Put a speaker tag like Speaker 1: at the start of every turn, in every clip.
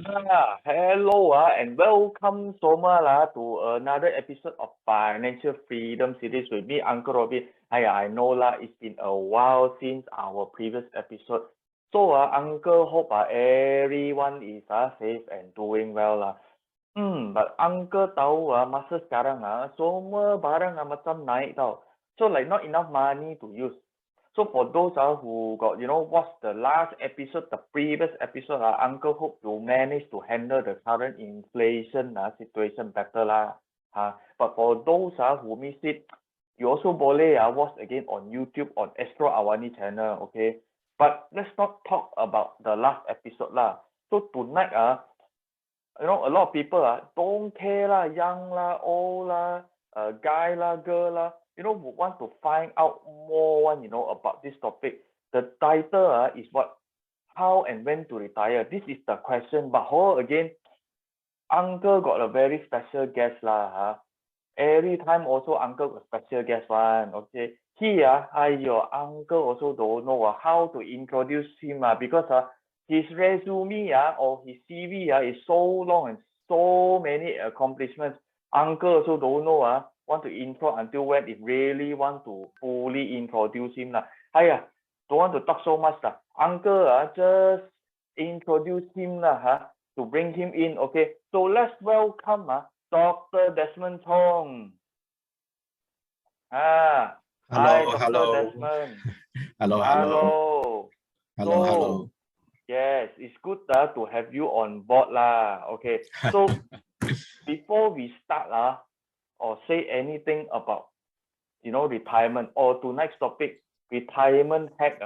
Speaker 1: Hello and welcome Soma to another episode of Financial Freedom Series with me, Uncle Robin. I know it's been a while since our previous episode. So Uncle hope everyone is safe and doing well but Uncle tahu masa sekarang semua barang macam naik tau. So like not enough money to use. So for those who got watched the last episode, the previous episode, Uncle hope you manage to handle the current inflation situation better lah. But for those who missed it, you also boleh watch again on YouTube on Astro AWANI channel, okay? But let's not talk about the last episode lah. So tonight a lot of people don't care lah, young lah, old lah, guy lah, girl lah, would want to find out more about this topic. The title is what? How and when to retire. This is the question. But again, Uncle got a very special guest lah. Every time also Uncle got special guest one. Okay. Here, your Uncle also don't know how to introduce him because his resume or his CV is so long and so many accomplishments. Uncle also don't know want to intro until when if really want to fully introduce him don't want to talk so much Uncle just introduce him to bring him in. Okay, so let's welcome Dr. Desmond Tong. Hi, Dr.
Speaker 2: Hello.
Speaker 1: Desmond.
Speaker 2: Hello.
Speaker 1: So, yes, it's good to have you on board lah. Okay, so before we start or say anything about retirement or tonight's topic, retirement hack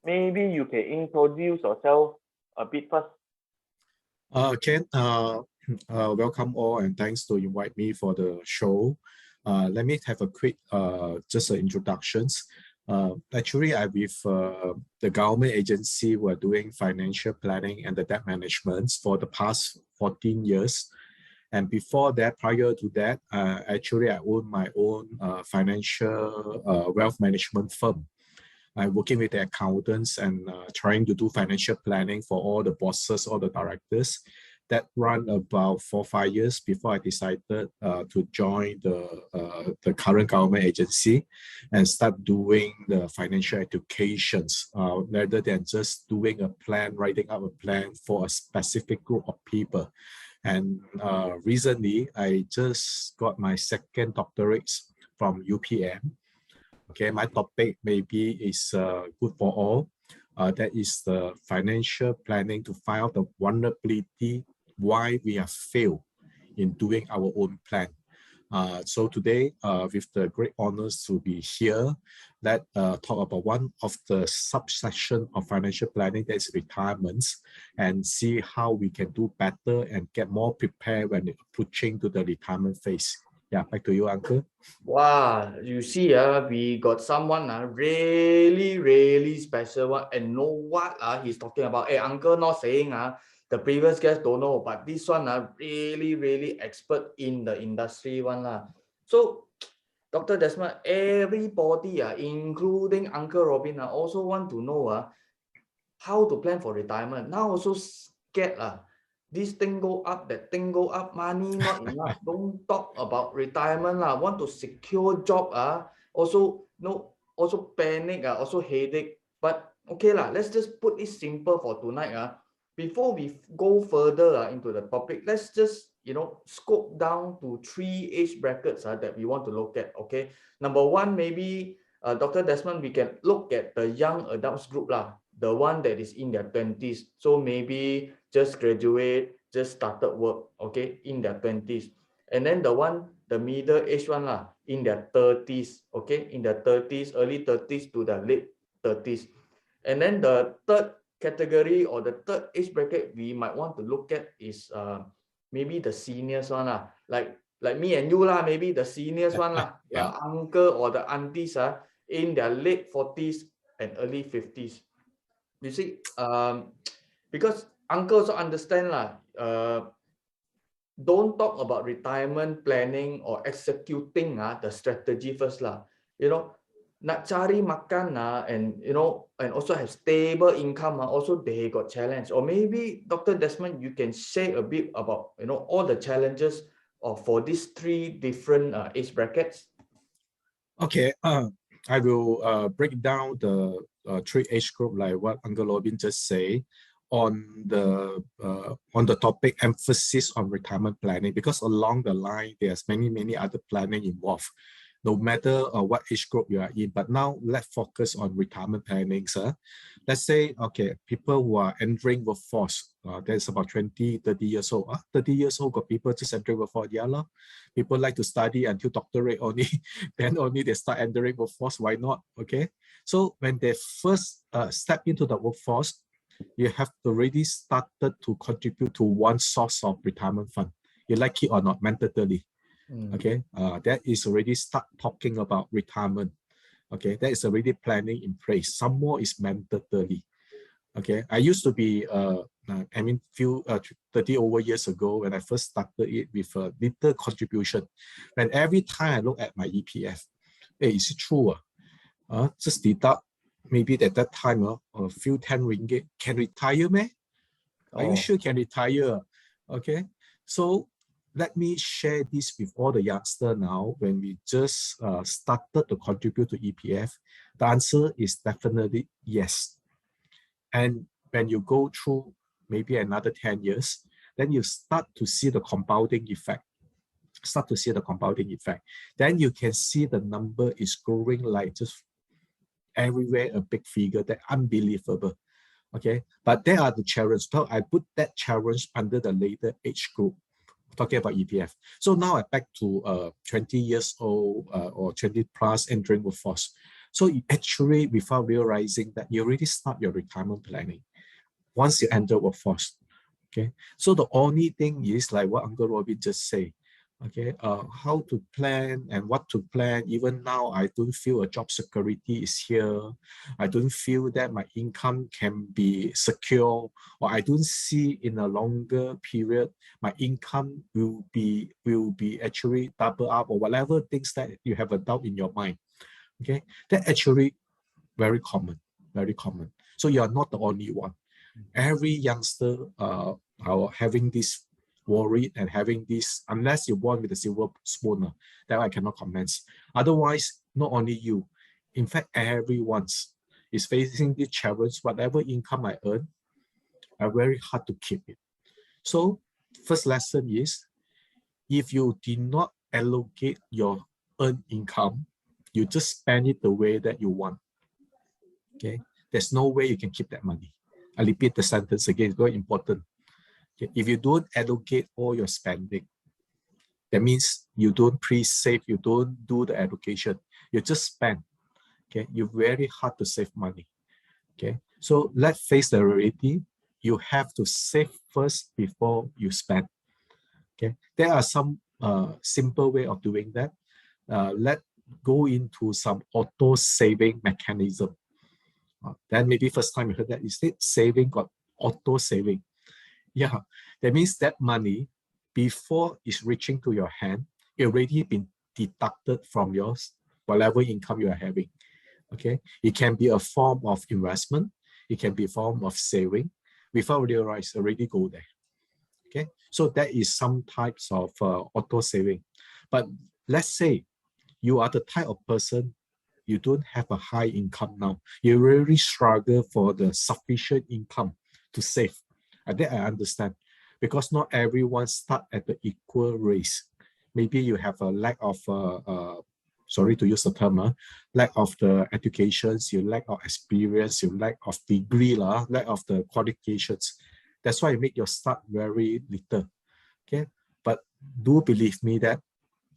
Speaker 1: maybe you can introduce yourself a bit first.
Speaker 2: Ken, welcome all and thanks to invite me for the show. Let me have a quick just introductions. Actually, I'm with the government agency who are doing financial planning and the debt management for the past 14 years. And before that, prior to that, actually I own my own financial wealth management firm. I'm working with the accountants and trying to do financial planning for all the bosses, all the directors. That run about 4 or 5 years before I decided to join the current government agency and start doing the financial educations rather than just doing a plan, writing up a plan for a specific group of people. And recently, I just got my second doctorate from UPM. Okay, my topic maybe is good for all. That is the financial planning to find out the vulnerability, why we have failed in doing our own plan. So today, with the great honors to be here, let's talk about one of the subsection of financial planning, that is retirement, and see how we can do better and get more prepared when approaching to the retirement phase. Yeah, back to you, Uncle.
Speaker 3: Wow, you see, we got someone really special one and know what he's talking about. Hey, Uncle not saying the previous guest don't know, but this one really expert in the industry one So, Dr. Desmond, everybody including Uncle Robin also want to know how to plan for retirement. Now also scared this thing go up, that thing go up, money not enough. Don't talk about retirement want to secure job also panic also headache. But okay let's just put it simple for tonight before we go further into the topic. Let's just scope down to 3 age brackets that we want to look at. Okay, number one, maybe Dr. Desmond, we can look at the young adults group the one that is in their 20s. So maybe just graduate, just started work, okay, in their 20s. And then the middle age one in their 30s, okay, in their 30s, early 30s to the late 30s. And then the third category or the third age bracket we might want to look at is maybe the seniors one like me and you maybe the seniors one
Speaker 2: Yeah.
Speaker 3: uncle or the aunties in their late 40s and early 50s. You see, because Uncle also understand don't talk about retirement planning or executing the strategy first nak cari makan and and also have stable income also they got challenge. Or maybe Dr. Desmond, you can say a bit about all the challenges for these three different age brackets.
Speaker 2: Okay, I will break down the three age group like what Uncle Robin just say on the topic emphasis on retirement planning, because along the line there's many other planning involved, no matter what age group you are in. But now let's focus on retirement planning, sir. Let's say, okay, people who are entering workforce, that's about 20, 30 years old. 30 years old, got people just entering workforce. Yeah, people like to study until doctorate only, then only they start entering workforce. Why not? Okay. So when they first step into the workforce, you have already started to contribute to one source of retirement fund. You like it or not, mandatory. Okay, that is already start talking about retirement. Okay, that is already planning in place. Some more is mandatory. Okay, I used to be, I mean, 30 over years ago when I first started it with a little contribution. And every time I look at my EPF, hey, is it true? Just deduct maybe at that time a few 10 ringgit. Can retire, man? Are you sure can retire? Okay, so let me share this with all the youngsters now. When we just started to contribute to EPF, the answer is definitely yes. And when you go through maybe another 10 years, then you start to see the compounding effect. Then you can see the number is growing like just everywhere, a big figure, that unbelievable. Okay, but there are the challenges. So I put that challenge under the later age group, talking about EPF. So now I back to 20 years old or 20 plus entering workforce. So actually, without realizing that, you already start your retirement planning once you enter workforce. Okay, so the only thing is like what Uncle Robin just said. Okay, how to plan and what to plan. Even now, I don't feel a job security is here. I don't feel that my income can be secure, or I don't see in a longer period my income will be actually double up, or whatever things that you have a doubt in your mind. Okay, that actually very common. So you are not the only one. Every youngster are having this worry and having this, unless you're born with a silver spoon, that I cannot comment. Otherwise, not only you, in fact, everyone is facing this challenge. Whatever income I earn, are very hard to keep it. So first lesson is, if you did not allocate your earned income, you just spend it the way that you want. Okay, there's no way you can keep that money. I repeat the sentence again, it's very important. Okay. If you don't allocate all your spending, that means you don't pre-save, you don't do the allocation, you just spend. Okay, you're very hard to save money. Okay, so let's face the reality. You have to save first before you spend. Okay, there are some simple way of doing that. Let's go into some auto saving mechanism. Then maybe first time you heard that, is it saving got auto saving? Yeah, that means that money, before it's reaching to your hand, it already been deducted from yours, whatever income you are having. Okay, it can be a form of investment, it can be a form of saving, without realize already go there. Okay, so that is some types of auto saving. But let's say you are the type of person, you don't have a high income now, you really struggle for the sufficient income to save. I think I understand, because not everyone start at the equal race. Maybe you have a lack of, sorry to use the term, lack of the educations, you lack of experience, you lack of degree, lack of the qualifications. That's why you make your start very little. Okay, but do believe me that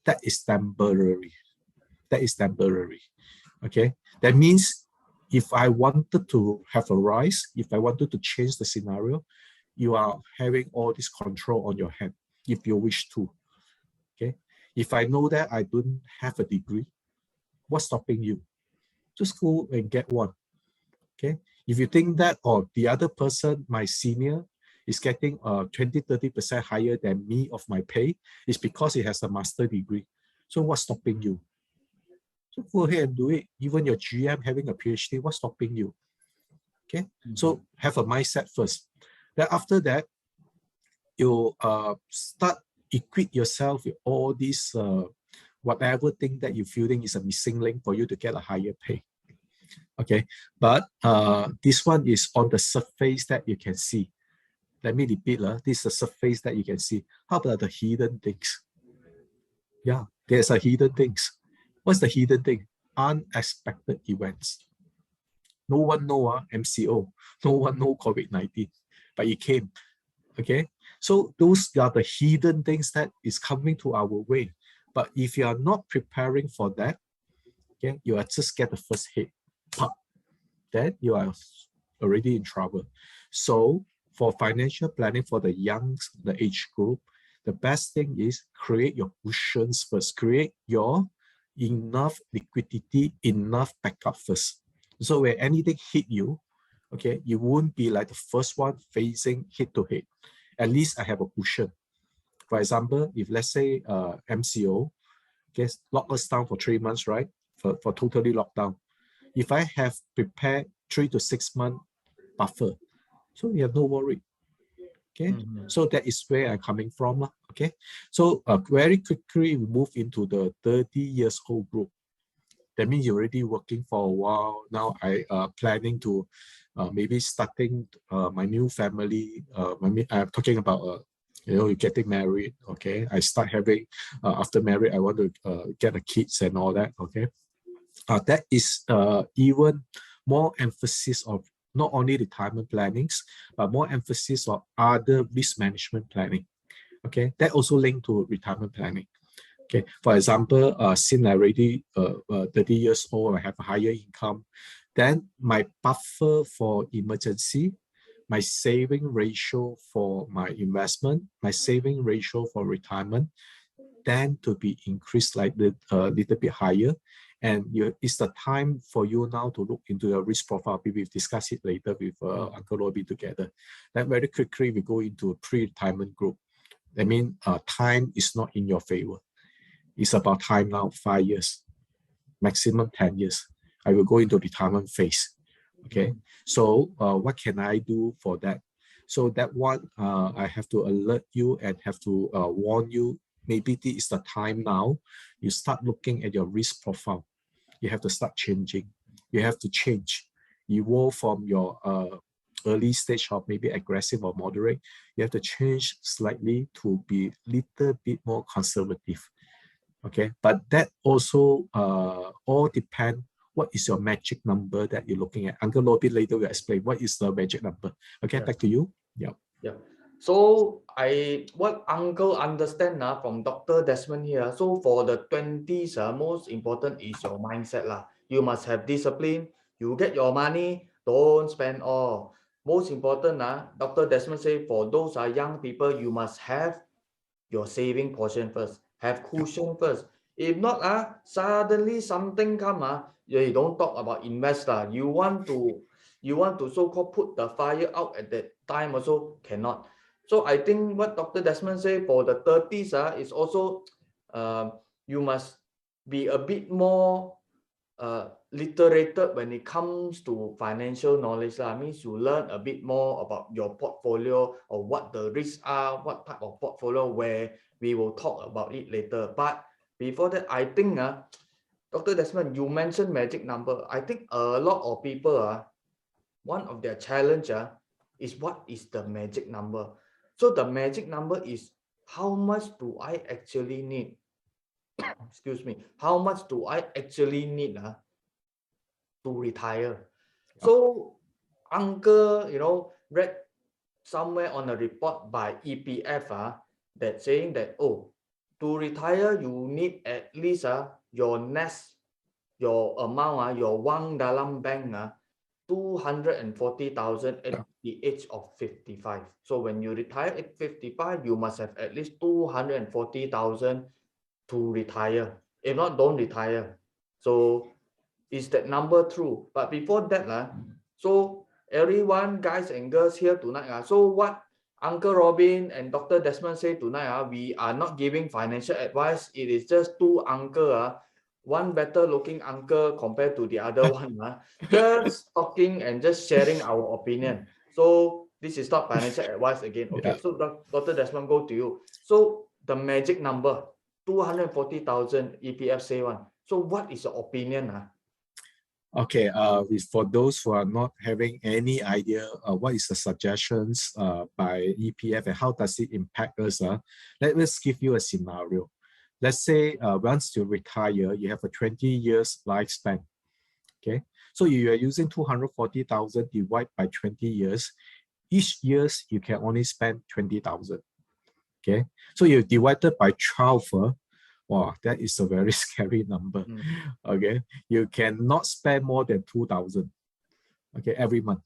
Speaker 2: that is temporary. That is temporary. Okay, that means if I wanted to have a rise, if I wanted to change the scenario, you are having all this control on your hand if you wish to. Okay, if I know that I don't have a degree, what's stopping you? Just go and get one. Okay, if you think that, or the other person, my senior, is getting 20-30% higher than me of my pay, it's because he has a master degree. So what's stopping you? So go ahead and do it. Even your GM having a PhD, what's stopping you? Okay, so have a mindset first. Then after that, you start equip yourself with all these whatever thing that you're feeling is a missing link for you to get a higher pay. Okay, but this one is on the surface that you can see. Let me repeat, this is the surface that you can see. How about the hidden things? Yeah, there's a hidden things. What's the hidden thing? Unexpected events. No one know MCO. No one know COVID-19, but it came. Okay, so those are the hidden things that is coming to our way. But if you are not preparing for that, okay, you are just get the first hit, pop, then you are already in trouble. So for financial planning for the young, the age group, the best thing is create your cushions first. Create your enough liquidity, enough backup first. So when anything hit you, okay, you won't be like the first one facing hit to hit. At least I have a cushion. For example, if let's say MCO, okay, lock us down for 3 months, right? For totally lockdown. If I have prepared 3 to 6 month buffer, so you have no worry. Okay, so that is where I'm coming from. Okay, so very quickly we move into the 30 years old group. That means you're already working for a while. Now I planning to maybe starting my new family. I'm talking about you're getting married. Okay, I start having after married, I want to get a kids and all that. Okay, that is even more emphasis of not only retirement plannings, but more emphasis on other risk management planning. Okay, that also linked to retirement planning. Okay, for example, since I already 30 years old, I have a higher income, then my buffer for emergency, my saving ratio for my investment, my saving ratio for retirement, tend to be increased like a little bit higher. And it's the time for you now to look into the risk profile. We'll discuss it later with Uncle Robbie together. Then very quickly, we go into a pre-retirement group. I mean, time is not in your favor. It's about time now, 5 years, maximum 10 years. I will go into retirement phase. Okay, so what can I do for that? So that one, I have to alert you and have to warn you. Maybe this is the time now. You start looking at your risk profile. You have to start changing. You have to change. Evolve from your early stage of maybe aggressive or moderate. You have to change slightly to be a little bit more conservative. Okay, but that also all depend what is your magic number that you're looking at. Uncle Lobby later will explain what is the magic number. Okay, back to you. Yeah.
Speaker 3: Yeah. So what Uncle understand from Dr. Desmond here. So for the 20s, most important is your mindset lah. You must have discipline. You get your money, don't spend all. Most important Dr. Desmond say for those young people, you must have your saving portion first. Have cushion first. If not suddenly something come you don't talk about invest You want to so-called put the fire out at that time also cannot. So I think what Dr. Desmond say for the 30s is also you must be a bit more literated when it comes to financial knowledge means you learn a bit more about your portfolio or what the risks are, what type of portfolio, where we will talk about it later. But before that, I think Dr. Desmond, you mentioned magic number. I think a lot of people one of their challenge is what is the magic number. So the magic number is how much do I actually need? Excuse me, how much do I actually need to retire? So Uncle, read somewhere on a report by EPF that saying that to retire you need at least your amount your wang dalam bank 240,000 at the age of 55. So when you retire at 55, you must have at least 240,000 to retire. If not, don't retire. So is that number true? But before that so everyone, guys and girls here tonight so what Uncle Robin and Dr. Desmond say tonight we are not giving financial advice. It is just two uncle one better looking uncle compared to the other one, just talking and just sharing our opinion. So this is not financial advice again. Okay,
Speaker 2: Yeah.
Speaker 3: so Dr. Desmond, go to you. So the magic number, 240,000 EPF say one. So what is your opinion?
Speaker 2: Okay, for those who are not having any idea what is the suggestions by EPF and how does it impact us, let us give you a scenario. Let's say once you retire, you have a 20 years lifespan. Okay, so you are using 240,000 divided by 20 years. Each years you can only spend 20,000. Okay, so you divided by 12. Wow, that is a very scary number. Okay, you cannot spend more than 2,000. Okay, every month.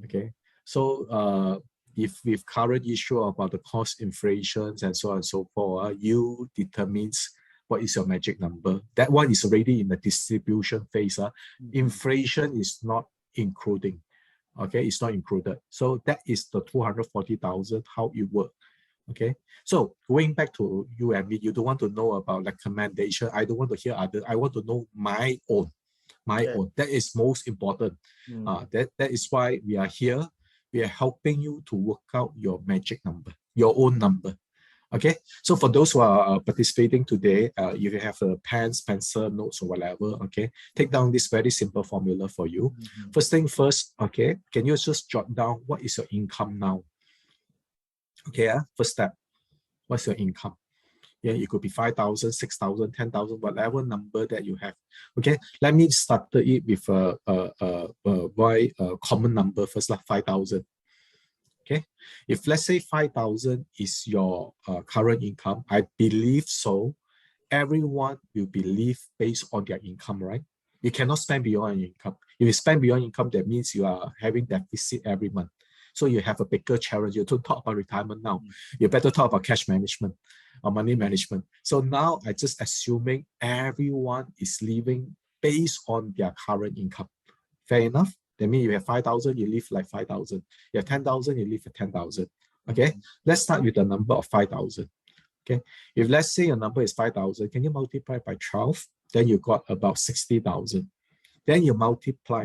Speaker 2: Okay, so if with current issue about the cost inflations and so on and so forth, you determines what is your magic number. That one is already in the distribution phase. Inflation is not including. Okay, it's not included. So that is the 240,000, how it works. Okay, so going back to you and me, you don't want to know about recommendation. I don't want to hear other. I want to know my own. Own. That is most important. That is why we are here. We are helping you to work out your magic number, your own number. Okay, so for those who are participating today, if you have a pens, pencil, notes, or whatever, okay, take down this very simple formula for you. First thing first, okay, can you just jot down what is your income now? Okay, first step, what's your income? Yeah, it could be 5,000, 6,000, 10,000, whatever number that you have. Okay, let me start it with a common number first, like 5,000. Okay, if let's say 5,000 is your current income, I believe so. Everyone will believe based on their income, right? You cannot spend beyond your income. If you spend beyond income, that means you are having deficit every month. So you have a bigger challenge. You don't talk about retirement now. You better talk about cash management or money management. So now I just assuming everyone is living based on their current income. Fair enough? That means you have 5,000, you live like 5,000. You have 10,000, you live at 10,000. Okay, let's start with the number of 5,000. Okay, if let's say your number is 5,000, can you multiply by 12? Then you got about 60,000. Then you multiply,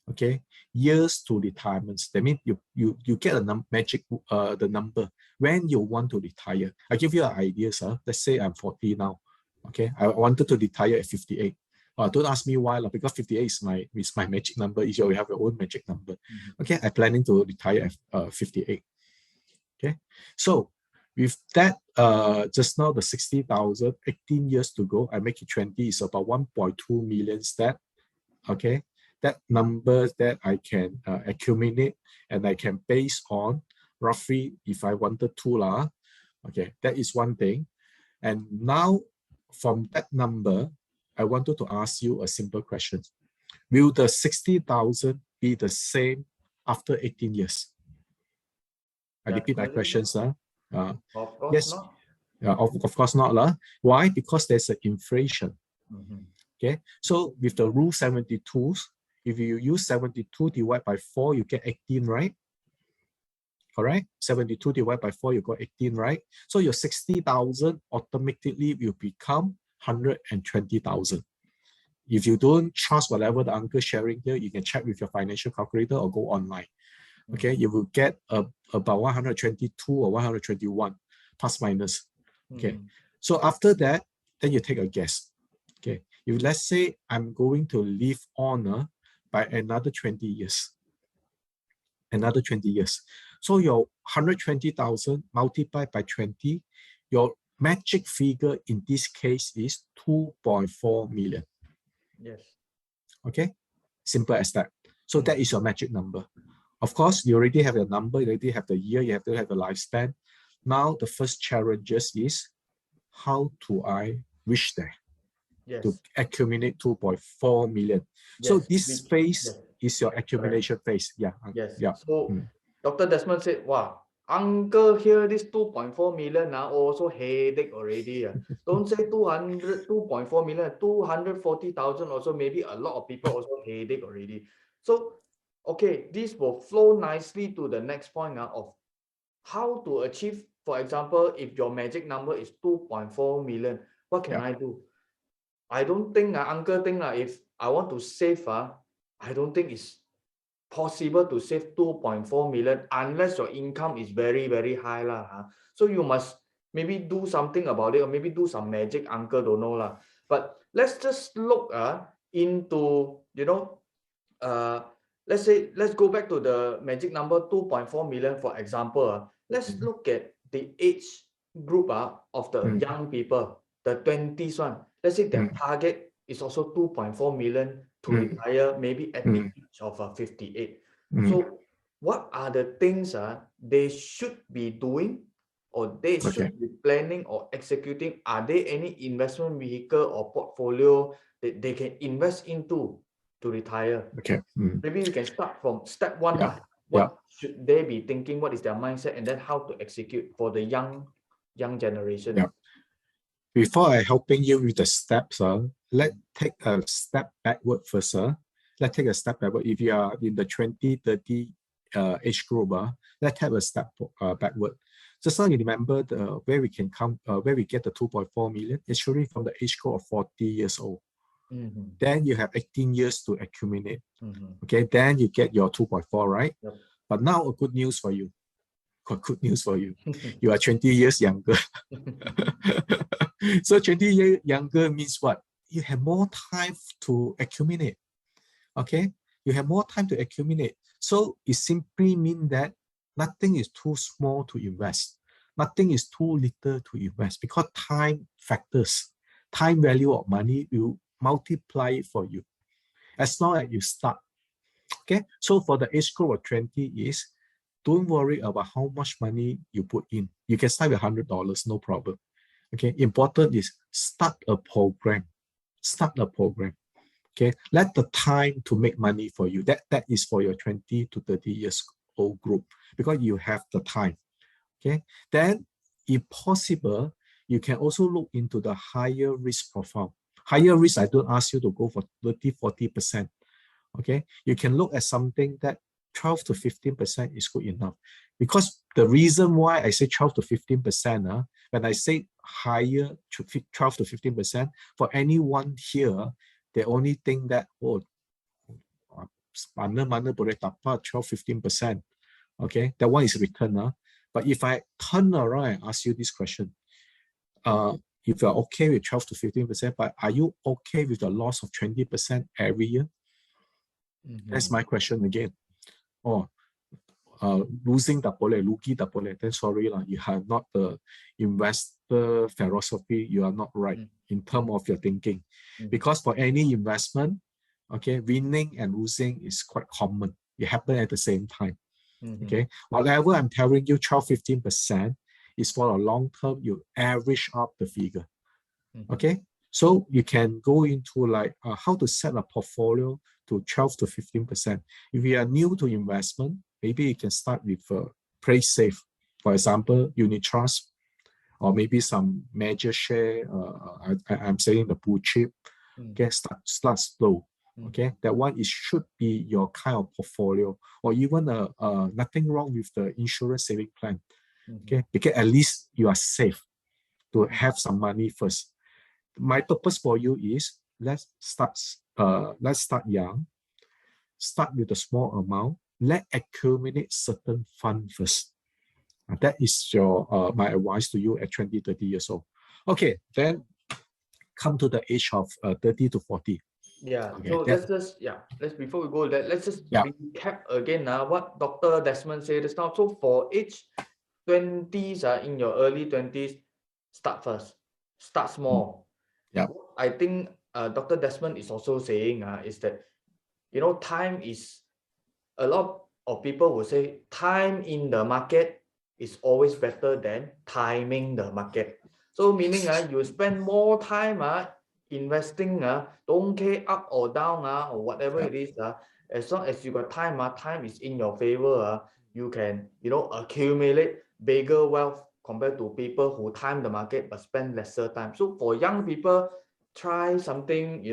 Speaker 2: okay, years to retirement. That means you get a magic the number when you want to retire. I give you an idea, sir. Let's say I'm 40 now. Okay, I wanted to retire at 58. Don't ask me why, because 58 is my magic number. You have your own magic number. Okay, I'm planning to retire at 58. Okay, so with that, just now the 60,000, 18 years to go, I make it 20, is about 1.2 million step. Okay, that number that I can accumulate and I can base on roughly if I wanted to. Okay, that is one thing. And now from that number, I wanted to ask you a simple question. Will the 60,000 be the same after 18 years? I repeat my questions.
Speaker 3: Of course
Speaker 2: yes.
Speaker 3: not.
Speaker 2: Of course not. Why? Because there's an inflation. Okay, so with the rule 72, if you use 72 divided by 4, you get 18, right? Correct? 72 divided by 4, you got 18, right? So your 60,000 automatically will become 120,000. If you don't trust whatever the uncle sharing here, you can check with your financial calculator or go online. Okay, you will get about 122 or 121 plus minus. Okay, so after that, then you take a guess. Okay, if let's say I'm going to live on by another 20 years, so your 120,000 multiplied by 20, your magic figure in this case is 2.4 million.
Speaker 3: Yes.
Speaker 2: Okay, simple as that. So that is your magic number. Of course, you already have a number, you already have the year, you have to have a lifespan. Now the first challenge is how do I reach there?
Speaker 3: Yes.
Speaker 2: To accumulate 2.4 million. Yes. So this phase is your accumulation phase. Yeah.
Speaker 3: Yes.
Speaker 2: Yeah.
Speaker 3: So Dr. Desmond said, wow, uncle here this 2.4 million now also headache already. Don't say 2.4 million, 240,000 also, maybe a lot of people also headache already. So okay, this will flow nicely to the next point of how to achieve. For example, if your magic number is 2.4 million, what can I do? I don't think, Uncle think if I want to save, I don't think it's possible to save 2.4 million unless your income is very, very high. So you must maybe do something about it, or maybe do some magic, Uncle don't know. But let's just look into, let's say, let's go back to the magic number 2.4 million, for example. Let's look at the age group of the young people, the 20s one. Let's say their target is also 2.4 million to retire, maybe at the age of 58. So what are the things they should be doing, or they should be planning or executing? Are there any investment vehicle or portfolio that they can invest into to retire? Maybe we can start from step one. What should they be thinking? What is their mindset? And then how to execute for the young generation.
Speaker 2: Before I helping you with the steps, let's take a step backward first. Let's take a step backward. If you are in the 20, 30 age group, let's have a step backward. Just now you remember where we can come, where we get the 2.4 million, it's surely from the age group of 40 years old. Then you have 18 years to accumulate. Okay, then you get your 2.4, right? But now a good news for you. Good news for you. You are 20 years younger. So 20 years younger means what? You have more time to accumulate. Okay, you have more time to accumulate. So it simply means that nothing is too small to invest. Nothing is too little to invest, because time factors, time value of money will multiply it for you as long as you start. Okay, so for the age group of 20 is, don't worry about how much money you put in. You can start with $100, no problem. Okay, important is start a program. Start a program. Okay, let the time to make money for you. That is for your 20 to 30 years old group, because you have the time. Okay, then if possible, you can also look into the higher risk profile. Higher risk, I don't ask you to go for 30-40%. Okay, you can look at something that 12 to 15% is good enough. Because the reason why I say 12 to 15%, when I say higher 12 to 15%, for anyone here, they only think that, oh, mana boleh dapat 12-15%. Okay, that one is return. But if I turn around and ask you this question, if you're okay with 12 to 15%, but are you okay with the loss of 20% every year? That's my question again. Losing tak boleh, rugi tak boleh, then sorry lah, you have not the investor philosophy, you are not right in terms of your thinking. Because for any investment, okay, winning and losing is quite common. It happens at the same time. Okay, whatever I'm telling you, 12-15% is for a long term, you average up the figure. Okay, so you can go into like how to set a portfolio to 12 to 15%. If you are new to investment, maybe you can start with play safe. For example, unit trust, or maybe some major share. I'm saying the blue chip. Okay, start slow. Okay, that one should be your kind of portfolio, or even nothing wrong with the insurance saving plan. Okay, because at least you are safe to have some money first. My purpose for you is let's start young, start with a small amount, let accumulate certain fund first. That is your my advice to you at 20-30 years old. Okay, then come to the age of 30 to 40.
Speaker 3: Yeah, okay, so let's before we go there, let's just recap again what Dr. Desmond said just now. So for age 20s, in your early 20s, start first, start small. I think Dr. Desmond is also saying is that, time is, a lot of people will say time in the market is always better than timing the market. So meaning you spend more time investing, don't care up or down or whatever it is, as long as you got time, time is in your favor, you can accumulate bigger wealth compared to people who time the market but spend lesser time. So for young people, try something,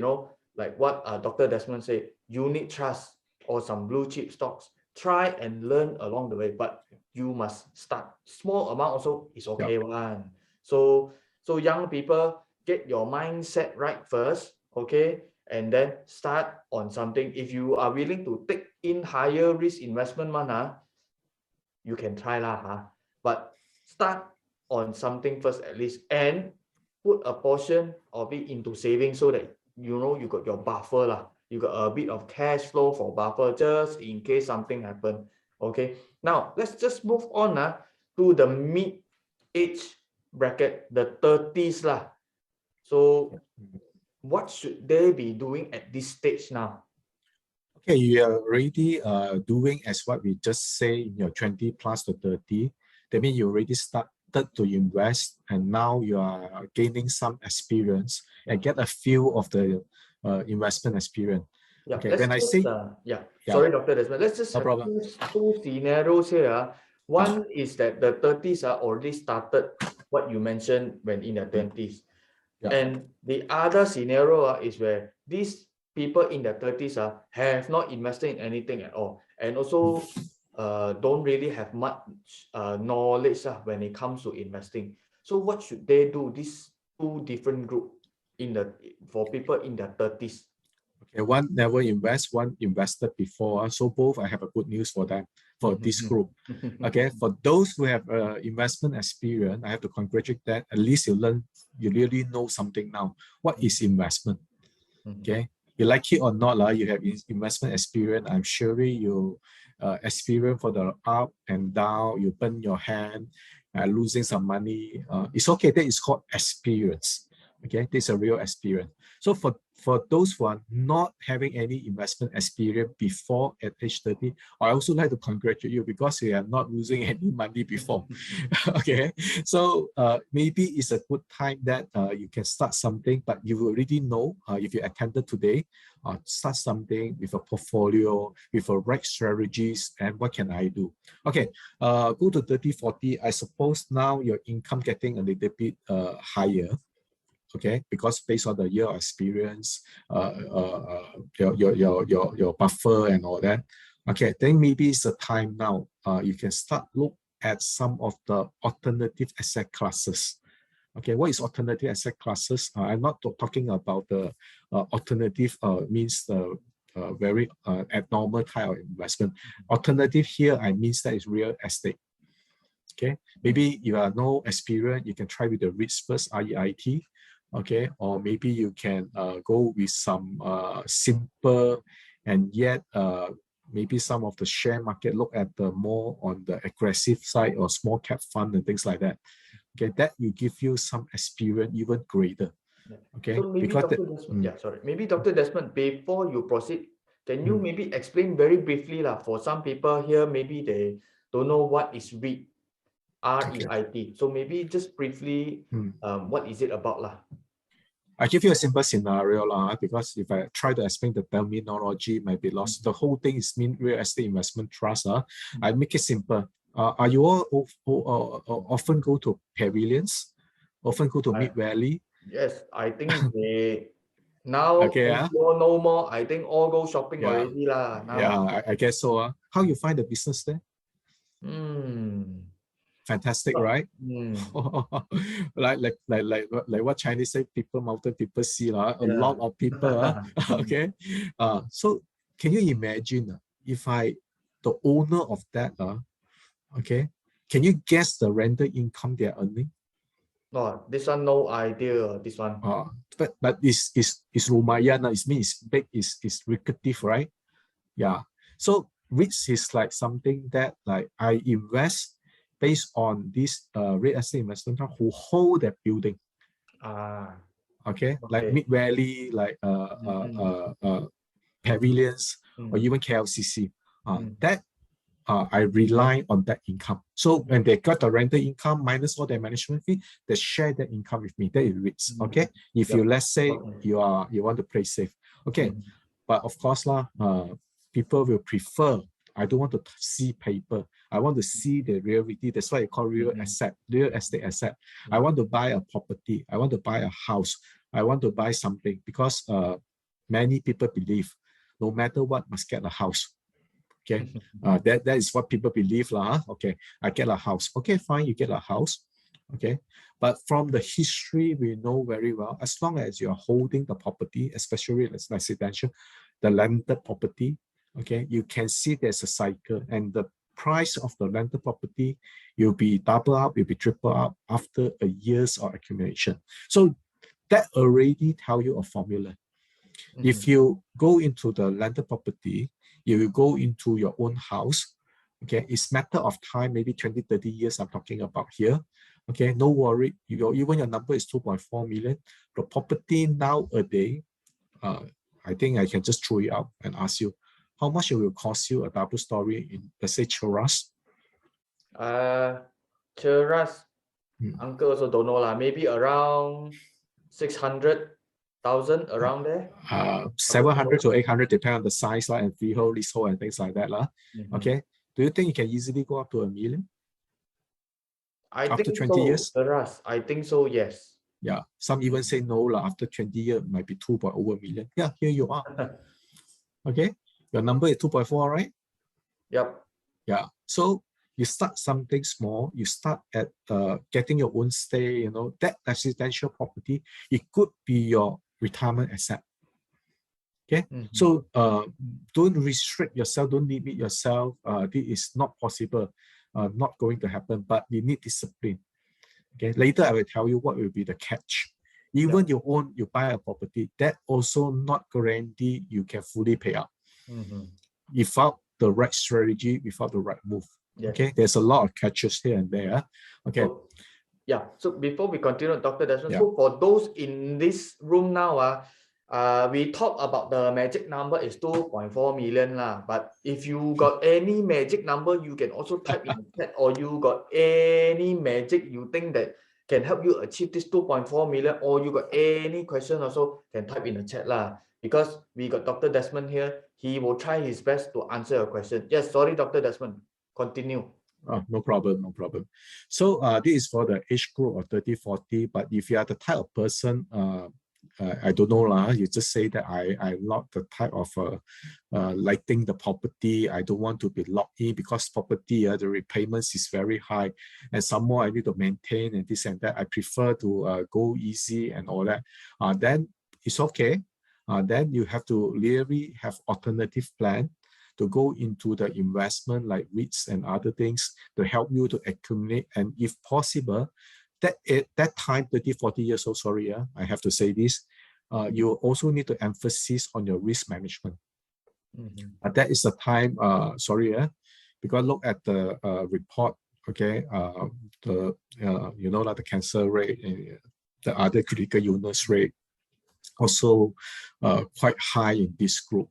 Speaker 3: like what Dr. Desmond said, unit trust or some blue chip stocks. Try and learn along the way, but you must start small amount also is okay one. So young people, get your mindset right first, okay, and then start on something. If you are willing to take in higher risk investment, you can try lah, but start on something first at least, and put a portion of it into saving so that you know you got your buffer lah. You got a bit of cash flow for buffer just in case something happen. Okay, now let's just move on to the mid-age bracket, the 30s lah. So what should they be doing at this stage now?
Speaker 2: Okay, you are already doing as what we just say in your 20 plus to 30. That means you already started to invest, and now you are gaining some experience and get a feel of the investment experience.
Speaker 3: Yeah,
Speaker 2: okay, when I
Speaker 3: just,
Speaker 2: say
Speaker 3: sorry, Dr. Desmond, let's just have two scenarios here. One is that the 30s are already started what you mentioned when in the 20s. And the other scenario is where these people in their 30s have not invested in anything at all, and also don't really have much knowledge when it comes to investing. So what should they do? These two different group for people in their 30s.
Speaker 2: Okay, one never invest, one invested before. So both I have a good news for them, for this group. Okay, for those who have investment experience, I have to congratulate that at least you really know something now. What is investment? Okay, you like it or not, you have investment experience. I'm sure you experience for the up and down, you burn your hand, losing some money. It's okay, that is called experience. Okay, this is a real experience. So for those who are not having any investment experience before at age 30, I also like to congratulate you because you are not losing any money before. Okay, so maybe it's a good time that you can start something, but you already know if you attended today, start something with a portfolio, with a right strategies, and what can I do? Okay, go to 30, 40. I suppose now your income getting a little bit higher. Okay, because based on the year of experience, your buffer and all that. Okay, then maybe it's the time now. You can start look at some of the alternative asset classes. Okay, what is alternative asset classes? I'm not talking about the alternative means the very abnormal type of investment. Alternative here, I mean that is real estate. Okay, maybe you have no experience, you can try with the REITs first, REIT. Okay, or maybe you can go with some simple and yet maybe some of the share market, look at the more on the aggressive side or small cap fund and things like that. Okay, that will give you some experience even greater. Okay,
Speaker 3: so maybe Dr. Desmond, maybe Dr. Desmond, before you proceed, can you maybe explain very briefly for some people here, maybe they don't know what is REIT, REIT. So maybe just briefly, what is it about
Speaker 2: I give you a simple scenario because if I try to explain the terminology, it might be lost. The whole thing is mean real estate investment trust. I make it simple. Are you all often go to pavilions? Often go to Mid Valley?
Speaker 3: Yes, I think they now no more. I think all go shopping already now.
Speaker 2: Yeah, I guess so. How you find the business there? Fantastic, right? like what Chinese say, people mountain, people see a lot of people. Okay, so can you imagine if the owner of that okay, can you guess the rental income they are earning?
Speaker 3: No, this one no idea. This one.
Speaker 2: But it's lumayan. It means it's big. It's lucrative, right? Yeah. So REITs is like something that like I invest based on this real estate investment who hold that building. Okay, like Mid Valley, like pavilions, or even KLCC. That I rely on that income. So when they got the rental income minus all their management fee, they share that income with me. That is REITs. Okay, if you let's say you want to play safe. Okay, but of course people will prefer. I don't want to see paper. I want to see the reality. That's why I call real estate asset. I want to buy a property. I want to buy a house. I want to buy something because many people believe no matter what must get a house. Okay, that is what people believe Okay, I get a house. Okay, fine, you get a house. Okay, but from the history, we know very well, as long as you're holding the property, especially as residential, the landed property, okay, you can see there's a cycle, and the price of the landed property will be double up, will be triple up after a years of accumulation. So that already tell you a formula. If you go into the landed property, you will go into your own house. Okay, it's matter of time, maybe 20, 30 years I'm talking about here. Okay, no worry, even your number is 2.4 million. The property nowadays, I think I can just throw it out and ask you, how much it will cost you a double story in, let's say, Cheras?
Speaker 3: Cheras, uncle also don't know lah. Maybe around 600,000 around there.
Speaker 2: 700 to 800, depend on the size and freehold, leasehold, and things like that Okay, do you think you can easily go up to 1 million?
Speaker 3: I
Speaker 2: after
Speaker 3: think
Speaker 2: 20
Speaker 3: so,
Speaker 2: years?
Speaker 3: Cheras, I think so, yes.
Speaker 2: Yeah, some even say no lah. After 20 years, it might be 2.0 million. Yeah, here you are. Okay, your number is 2.4, right?
Speaker 3: Yep.
Speaker 2: Yeah, so you start something small. You start at getting your own stay. You know, that residential property, it could be your retirement asset. Okay, so don't restrict yourself, don't limit yourself. This is not possible, not going to happen, but you need discipline. Okay, later I will tell you what will be the catch. Even you buy a property, that also not guarantee you can fully pay out. Without the right strategy, without the right move. Okay, there's a lot of catches here and there. Okay.
Speaker 3: So before we continue, Dr. Desmond, so for those in this room now, we talk about the magic number is 2.4 million lah. But if you got any magic number, you can also type in the chat, or you got any magic you think that can help you achieve this 2.4 million, or you got any question also can type in the chat lah. Because we got Dr. Desmond here, he will try his best to answer your question. Yes, sorry, Dr. Desmond, continue.
Speaker 2: No problem, no problem. So this is for the age group of 30, 40, but if you are the type of person, I don't know lah, you just say that I'm not the type of liking the property. I don't want to be locked in because property, the repayments is very high, and some more I need to maintain and this and that. I prefer to go easy and all that. Then it's okay. Then you have to really have alternative plan to go into the investment like REITs and other things to help you to accumulate. And if possible, that at that time, 30, 40 years old, sorry, I have to say this, you also need to emphasize on your risk management. That is the time, because look at the report, okay, you know, like the cancer rate, the other critical illness rate, also quite high in this group.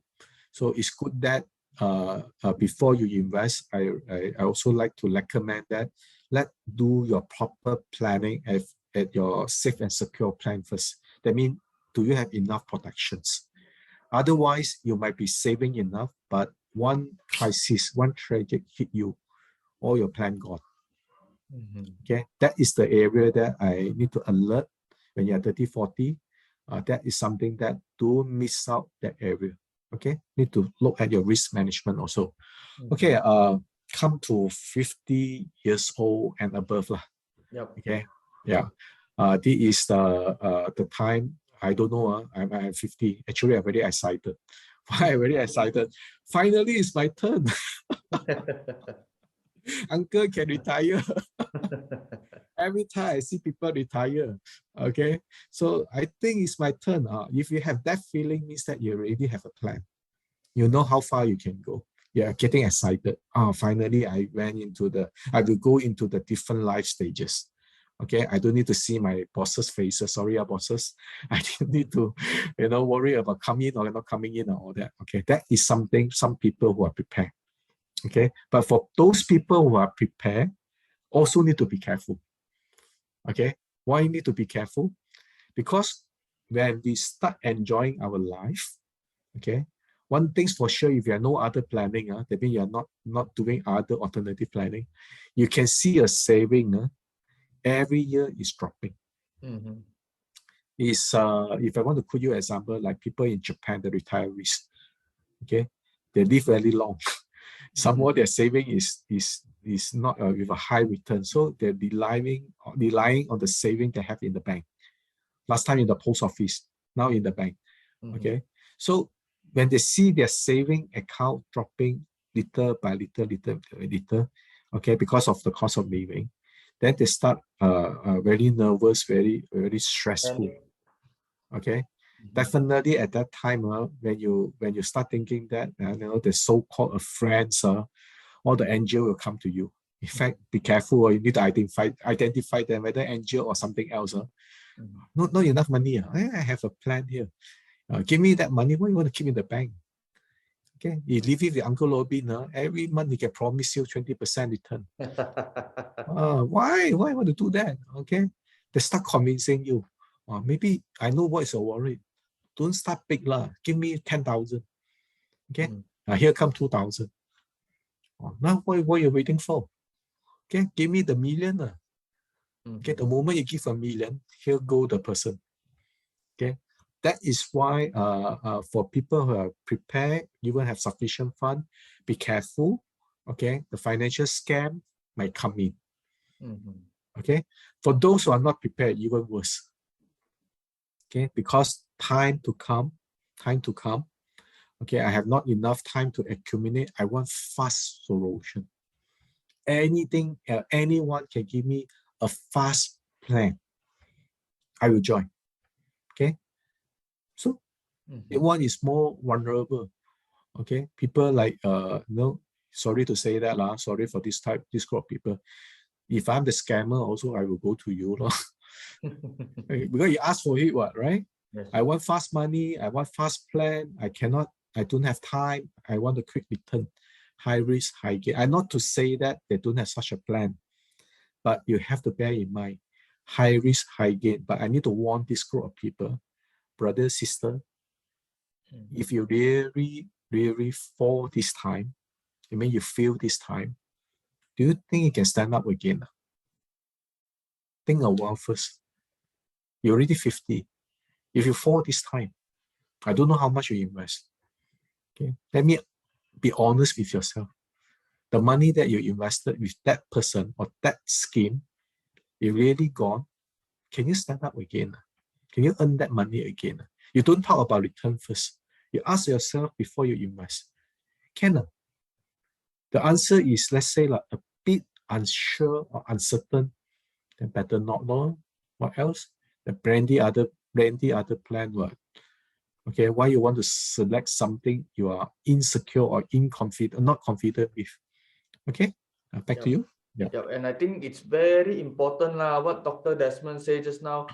Speaker 2: So it's good that before you invest, I also like to recommend that do your proper planning at your safe and secure plan first. That means, do you have enough protections? Otherwise, you might be saving enough, but one crisis, one tragedy hit you, all your plan gone. Okay, that is the area that I need to alert when you're 30, 40. That is something that don't miss out that area. Okay, need to look at your risk management also. Okay, come to 50 years old and above lah. Okay, yeah. This is the time. I don't know. I'm 50. Actually, I'm very excited. Why I'm very excited? Finally, it's my turn. Uncle can retire. Every time I see people retire, okay, so I think it's my turn. If you have that feeling, means that you already have a plan. You know how far you can go. You're getting excited. Finally, I will go into the different life stages. Okay, I don't need to see my boss's faces. Sorry, bosses. I don't need to, worry about coming in or not coming in and all that. Okay, that is something some people who are prepared. Okay, but for those people who are prepared, also need to be careful. Okay, why you need to be careful? Because when we start enjoying our life, okay, one thing's for sure, if you have no other planning, that means you're not doing other alternative planning, you can see a saving every year is dropping. If I want to put you an example, like people in Japan, the retirees, okay, they live very long. Some more their saving is not with a high return. So they're relying on the saving they have in the bank. Last time in the post office, now in the bank. Okay. So when they see their saving account dropping little by little, okay, because of the cost of living, then they start very nervous, very stressful. Okay. Definitely at that time, when you start thinking that the so-called friends, all the angel will come to you. In fact, be careful, or you need to identify them, whether angel or something else. Not enough money. I have a plan here. Give me that money. What you want to keep in the bank? Okay, you leave it with Uncle Robin. Every month he can promise you 20% return. Why you want to do that? Okay, they start convincing you. Maybe I know what is your worry. Don't start big lah. Give me 10,000. Okay, here come 2,000. Now what you're waiting for? Okay, give me the million. Okay, the moment you give a million, here go the person. Okay, that is why for people who are prepared, you will have sufficient fund, be careful. Okay, the financial scam might come in. Okay, for those who are not prepared, even worse. Okay, because time to come. Okay, I have not enough time to accumulate. I want fast solution. Anything, anyone can give me a fast plan. I will join. Okay, so one is more vulnerable. Okay, people like sorry to say that lah. Sorry for this group of people. If I'm the scammer, also I will go to you lah. Because you ask for it, what, right? Yes. I want fast money. I want fast plan. I don't have time. I want a quick return. High risk, high gain. I'm not to say that they don't have such a plan, but you have to bear in mind, high risk, high gain. But I need to warn this group of people, brother, sister, if you really fall this time, you feel this time, do you think you can stand up again? Think a while first. You're already 50. If you fall this time, I don't know how much you invest. Okay, let me be honest with yourself. The money that you invested with that person or that scheme, it really gone. Can you stand up again? Can you earn that money again? You don't talk about return first. You ask yourself before you invest. Can? The answer is, let's say, like a bit unsure or uncertain, then better not know. What else? The plenty other plan. What? Okay, why you want to select something you are insecure or not confident with? Okay, back to you.
Speaker 3: Yeah, and I think it's very important what Dr. Desmond said just now.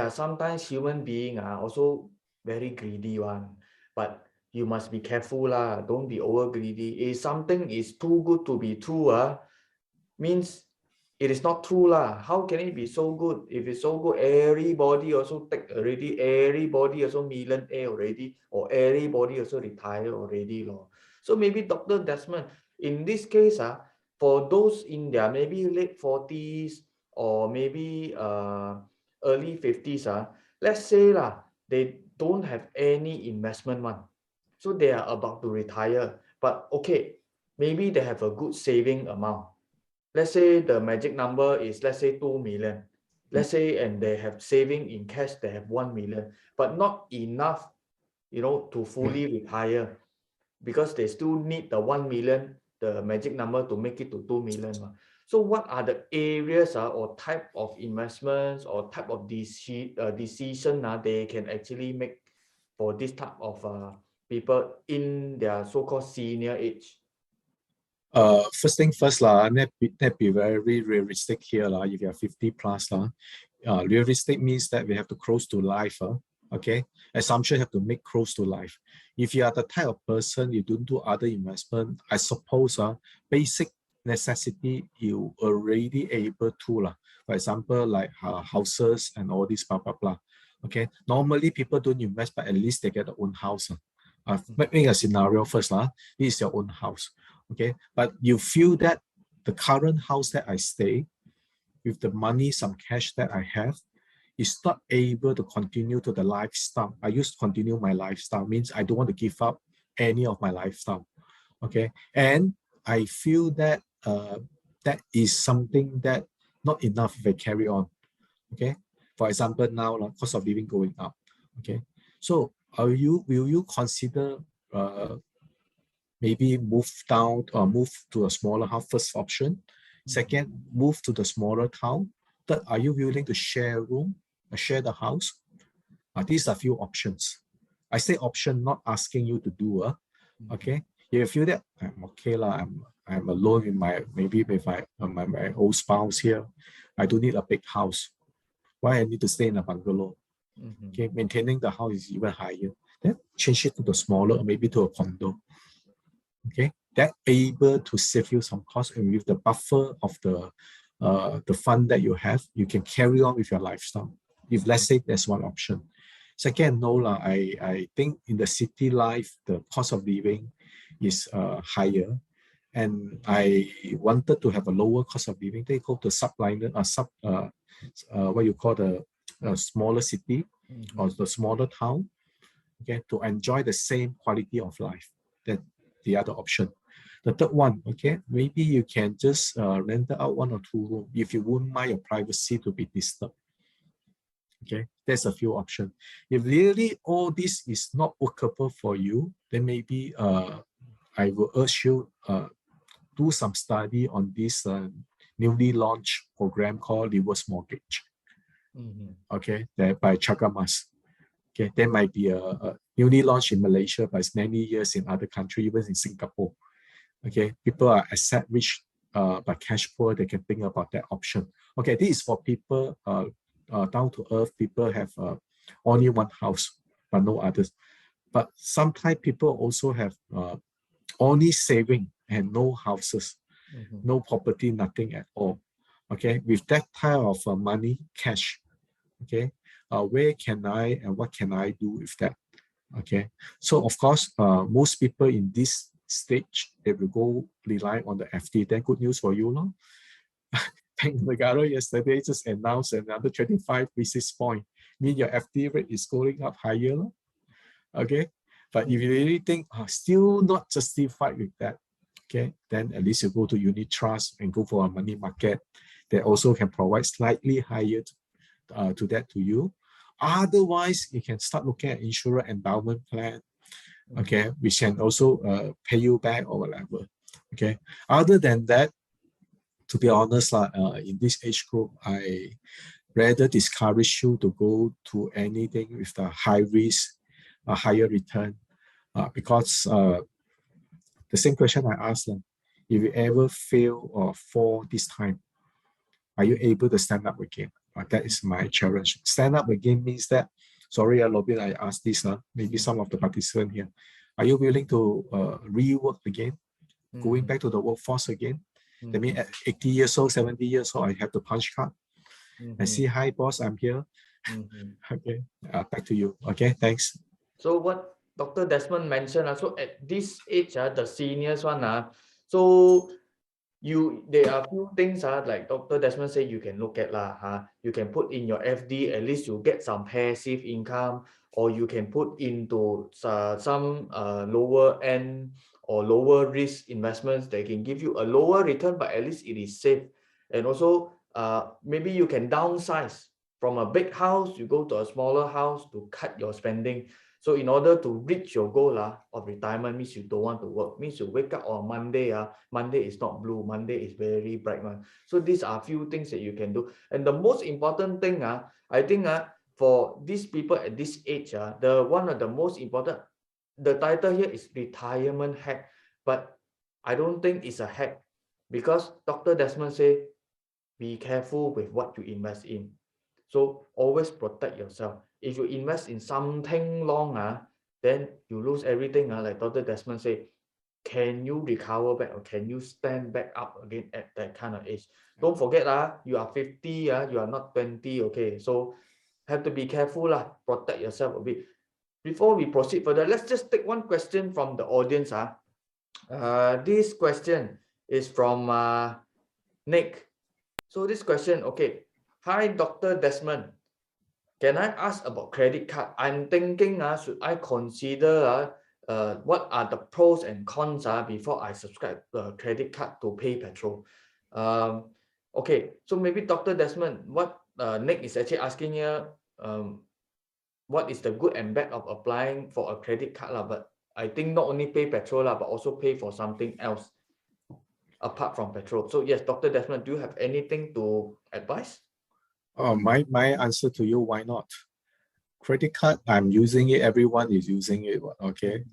Speaker 3: Sometimes human beings are also very greedy one, but you must be careful Don't be over greedy. If something is too good to be true, means it is not true How can it be so good? If it's so good, everybody also take already. Everybody also millionaire already, or everybody also retire already So maybe Dr. Desmond, in this case, for those in their maybe late 40s or maybe early 50s, let's say they don't have any investment one. So they are about to retire. But okay, maybe they have a good saving amount. Let's say the magic number is, let's say 2 million. Let's say, and they have saving in cash, they have 1 million, but not enough, to fully retire, because they still need the 1 million, the magic number, to make it to 2 million. So what are the areas or type of investments or type of decision they can actually make for this type of people in their so-called senior age?
Speaker 2: First thing first, that be very realistic here. If you are 50 plus, realistic means that we have to close to life. Okay, assumption have to make close to life. If you are the type of person you don't do other investment, I suppose basic necessity you already able to For example, like houses and all this blah blah blah. Okay, normally people don't invest, but at least they get their own house. Make a scenario first. This is your own house. Okay, but you feel that the current house that I stay with the money, some cash that I have, is not able to continue to the lifestyle. I used to continue my lifestyle, means I don't want to give up any of my lifestyle. Okay, and I feel that that is something that not enough if I carry on. Okay, for example, now cost of living going up. Okay, so will you consider maybe move down or move to a smaller house? First option. Second, move to the smaller town. Third, are you willing to share a room, share the house? These are few options. I say option, not asking you to do. Okay, if you feel that I'm okay lah, I'm alone in maybe with my old spouse here. I don't need a big house. Why I need to stay in a bungalow? Okay, maintaining the house is even higher. Then change it to the smaller, or maybe to a condo. Okay, that able to save you some cost, and with the buffer of the fund that you have, you can carry on with your lifestyle. If let's say there's one option. Second, no lah. I think in the city life, the cost of living is higher, and I wanted to have a lower cost of living. They go to what you call the smaller city or the smaller town, okay, to enjoy the same quality of life. That the other option. The third one, okay, maybe you can just rent out 1 or 2 rooms if you wouldn't mind your privacy to be disturbed. Okay, there's a few options. If really all this is not workable for you, then maybe I will urge you do some study on this newly launched program called reverse mortgage. Okay, that by Chagamas. Okay, there might be a newly launched in Malaysia, but it's many years in other countries, even in Singapore. Okay, people are asset rich but cash poor. They can think about that option. Okay, this is for people down to earth. People have only one house but no others. But sometimes people also have only saving and no houses, no property, nothing at all. Okay, with that type of money, cash. Okay, where can I and what can I do with that? Okay, so of course, most people in this stage, they will go rely on the FD. Then good news for you, no? Bank Negara yesterday just announced another 25 basis point. Mean your FD rate is going up higher, no? Okay, but if you really think still not justified with that, okay, then at least you go to unit trust and go for a money market that also can provide slightly higher to you. Otherwise, you can start looking at insurance endowment plan, okay, which can also pay you back or whatever. Okay. Other than that, to be honest, in this age group, I rather discourage you to go to anything with the high risk, a higher return, because the same question I asked them: if you ever fail or fall this time, are you able to stand up again? That is my challenge. Stand up again means that, sorry, Robin, I asked this, maybe some of the participants here. Are you willing to rework again? Going back to the workforce again? That means at 80 years old, 70 years old, I have the punch card. And see, hi, boss, I'm here. Okay, back to you. Okay, thanks.
Speaker 3: So what Dr. Desmond mentioned, so at this age, the seniors one, so there are few things like Dr. Desmond said you can look at you can put in your FD, at least you get some passive income, or you can put into some lower end or lower risk investments that can give you a lower return, but at least it is safe. And also maybe you can downsize from a big house, you go to a smaller house to cut your spending. So in order to reach your goal of retirement, means you don't want to work, means you wake up on Monday, Monday is not blue, Monday is very bright one. So these are a few things that you can do. And the most important thing, I think for these people at this age, one of the most important, the title here is retirement hack, but I don't think it's a hack, because Dr. Desmond say, be careful with what you invest in. So always protect yourself. If you invest in something long, then you lose everything. Like Dr. Desmond said, can you recover back, or can you stand back up again at that kind of age? Don't forget, you are 50, you are not 20. Okay, so have to be careful, protect yourself a bit. Before we proceed further, let's just take one question from the audience. This question is from Nick. So this question, okay. Hi, Dr. Desmond. Can I ask about credit card? I'm thinking, should I consider what are the pros and cons before I subscribe the credit card to pay petrol? Okay, so maybe Dr. Desmond, what Nick is actually asking here, what is the good and bad of applying for a credit card, but I think not only pay petrol, but also pay for something else apart from petrol. So yes, Dr. Desmond, do you have anything to advise?
Speaker 2: My answer to you, why not? Credit card, I'm using it, everyone is using it, okay?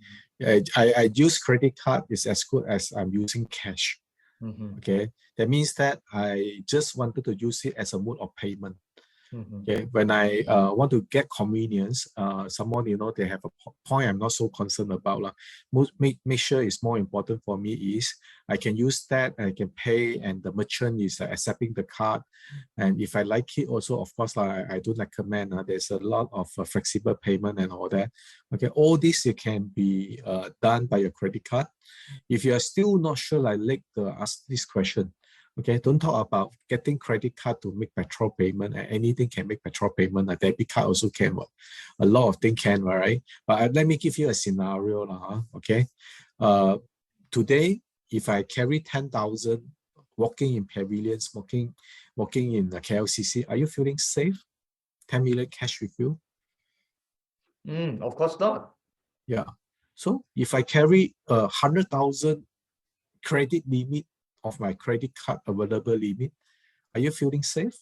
Speaker 2: I use credit card is as good as I'm using cash, okay? That means that I just wanted to use it as a mode of payment. Okay, when I want to get convenience, someone, they have a point I'm not so concerned about. Make sure it's more important for me is I can use that, I can pay, and the merchant is accepting the card. And if I like it also, of course, I do recommend. There's a lot of flexible payment and all that. Okay, all this it can be done by your credit card. If you are still not sure, like ask this question. Okay, don't talk about getting credit card to make petrol payment, and anything can make petrol payment. A debit card also can. A lot of things can, right? But let me give you a scenario. Okay, today, if I carry 10,000 walking in pavilions, walking in the KLCC, are you feeling safe? 10 million cash with you?
Speaker 3: Of course not.
Speaker 2: Yeah. So if I carry 100,000 credit limit of my credit card available limit, are you feeling safe?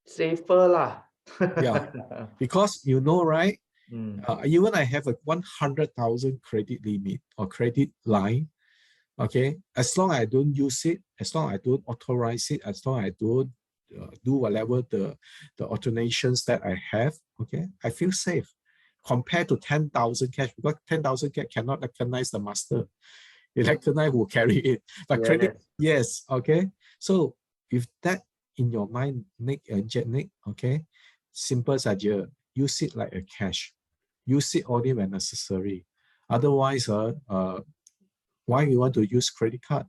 Speaker 3: Safer lah.
Speaker 2: Yeah, because right, even I have a 100,000 credit limit or credit line, okay, as long as I don't use it, as long as I don't authorize it, as long as I don't do whatever the automations that I have, okay, I feel safe compared to 10,000 cash, because 10,000 cash cannot recognize the master. It recognize who carry it, but credit, yes, okay. So with that in your mind, Nick, okay, simple as use it like a cash. Use it only when necessary. Otherwise, why you want to use credit card?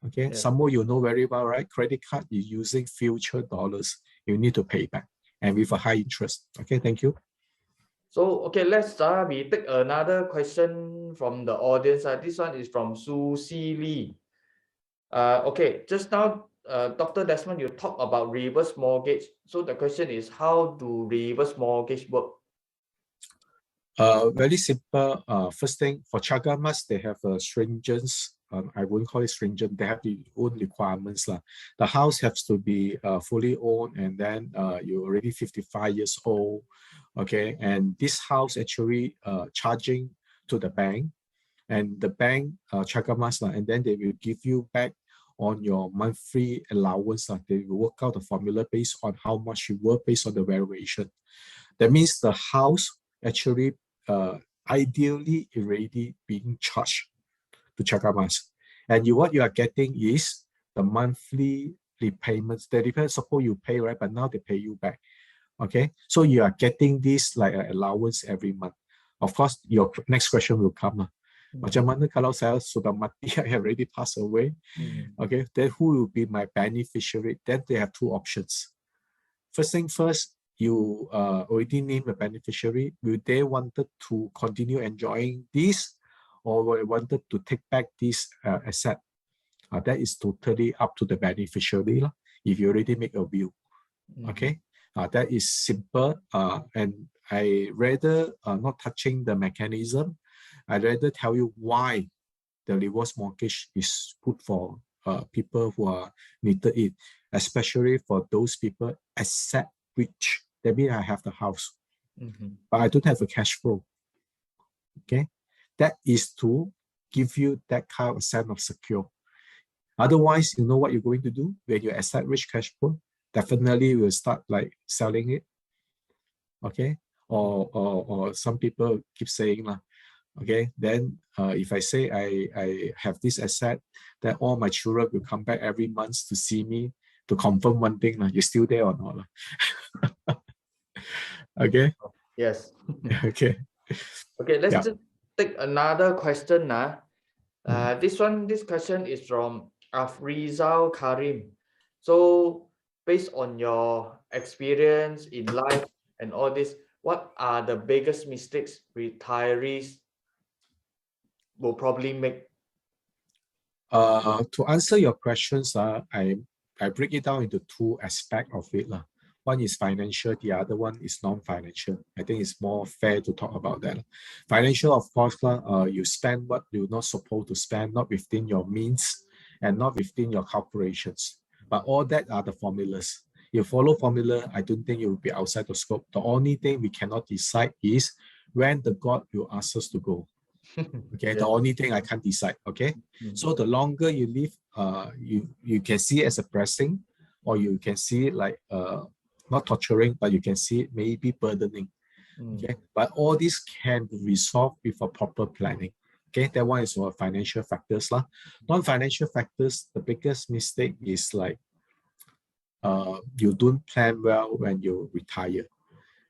Speaker 2: Okay, some more very well, right? Credit card is using future dollars. You need to pay back, and with a high interest. Okay, thank you.
Speaker 3: So, okay, let's we take another question from the audience. This one is from Susie Lee. Okay, just now, Dr. Desmond, you talked about reverse mortgage. So the question is, how do reverse mortgage work?
Speaker 2: Very simple. First thing, for Chagamas, they have a stringent, I wouldn't call it stringent, they have their own requirements. The house has to be fully owned, and then you're already 55 years old. Okay, and this house actually charging to the bank, and the bank Chagamas, and then they will give you back on your monthly allowance. They will work out the formula based on how much you work based on the valuation. That means the house actually ideally already being charged to Chagamas. And what you are getting is the monthly repayments. They depend, suppose you pay, right? But now they pay you back. Okay, so you are getting this like an allowance every month. Of course, your next question will come. Macam mana kalau saya sudah mati, I already passed away? Okay, then who will be my beneficiary? Then they have two options. First thing first, you already named a beneficiary. Will they wanted to continue enjoying this, or wanted to take back this asset? That is totally up to the beneficiary if you already make a will. Okay, that is simple. And I rather not touching the mechanism. I rather tell you why the reverse mortgage is put for people who are needed it, especially for those people asset rich. That means I have the house, but I don't have a cash flow. Okay, that is to give you that kind of sense of secure. Otherwise, you know what you're going to do when you asset rich cash flow? Definitely will start like selling it. Okay, or some people keep saying okay, then if I say I have this asset, then all my children will come back every month to see me to confirm one thing, you're still there or not. Okay.
Speaker 3: Yes.
Speaker 2: Okay.
Speaker 3: Okay, let's just take another question. This question is from Afrizal Karim. So based on your experience in life and all this, what are the biggest mistakes retirees will probably make?
Speaker 2: To answer your questions, I break it down into two aspects of it. One is financial, the other one is non-financial. I think it's more fair to talk about that. Financial, of course, you spend what you're not supposed to spend, not within your means and not within your calculations. But all that are the formulas. You follow formula, I don't think you will be outside the scope. The only thing we cannot decide is when the God will ask us to go. Okay, the only thing I can't decide. Okay, so the longer you live, you can see it as a blessing, or you can see it like not torturing, but you can see it maybe burdening. Okay, but all this can be resolved with a proper planning. Okay, that one is for financial factors lah. Non-financial factors, the biggest mistake is like you don't plan well when you retire.